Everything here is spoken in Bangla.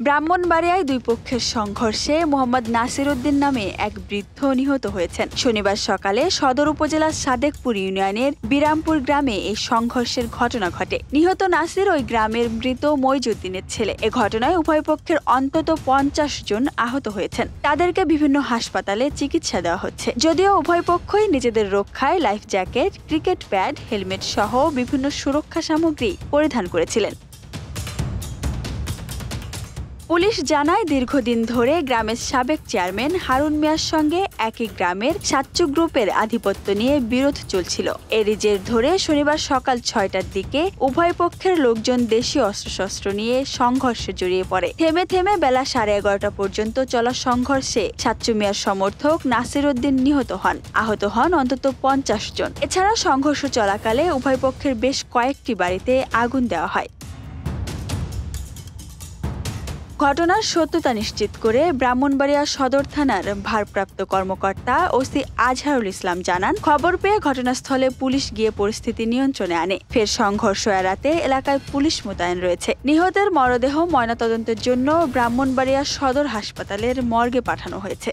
ব্রাহ্মণবাড়িয়ায় দুই পক্ষের সংঘর্ষে মোহাম্মদ নাসির উদ্দিন নামে এক বৃদ্ধ নিহত হয়েছেন। শনিবার সকালে সদর উপজেলার সাদেকপুর ইউনিয়নের বিরামপুর গ্রামে এই সংঘর্ষের ঘটনা ঘটে। নিহত নাসির ওই গ্রামের মৃত মইজুদ্দিনের ছেলে। এ ঘটনায় উভয় পক্ষের অন্তত 50 জন আহত হয়েছেন। তাদেরকে বিভিন্ন হাসপাতালে চিকিৎসা দেওয়া হচ্ছে। যদিও উভয় পক্ষই নিজেদের রক্ষায় life jacket, cricket pad, helmet সহ বিভিন্ন সুরক্ষা সামগ্রী পরিধান করেছিলেন। পুলিশ জানায়, দীর্ঘদিন ধরে গ্রামের সাবেক চেয়ারম্যান হারুন মিয়ার সঙ্গে একই গ্রামের সাচ্চু গ্রুপের আধিপত্য নিয়ে বিরোধ চলছিল। এরই জের ধরে শনিবার সকাল 6টার দিকে উভয় পক্ষের লোকজন দেশীয় অস্ত্রশস্ত্র নিয়ে সংঘর্ষে জড়িয়ে পড়ে। থেমে থেমে বেলা 11:30 পর্যন্ত চলা সংঘর্ষে সাচ্চু মিয়ার সমর্থক নাসির উদ্দিন নিহত হন। আহত হন অন্তত 50 জন। এছাড়া সংঘর্ষ চলাকালে উভয় পক্ষের বেশ কয়েকটি বাড়িতে আগুন দেওয়া হয়। ঘটনার সত্যতা নিশ্চিত করে ব্রাহ্মণবাড়িয়া সদর থানার ভারপ্রাপ্ত কর্মকর্তা ওসি আজহারুল ইসলাম জানান, খবর পেয়ে ঘটনাস্থলে পুলিশ গিয়ে পরিস্থিতি নিয়ন্ত্রণে আনে। ফের সংঘর্ষ এড়াতে এলাকায় পুলিশ মোতায়েন রয়েছে। নিহতের মরদেহ ময়নাতদন্তের জন্য ব্রাহ্মণবাড়িয়া সদর হাসপাতালের মর্গে পাঠানো হয়েছে।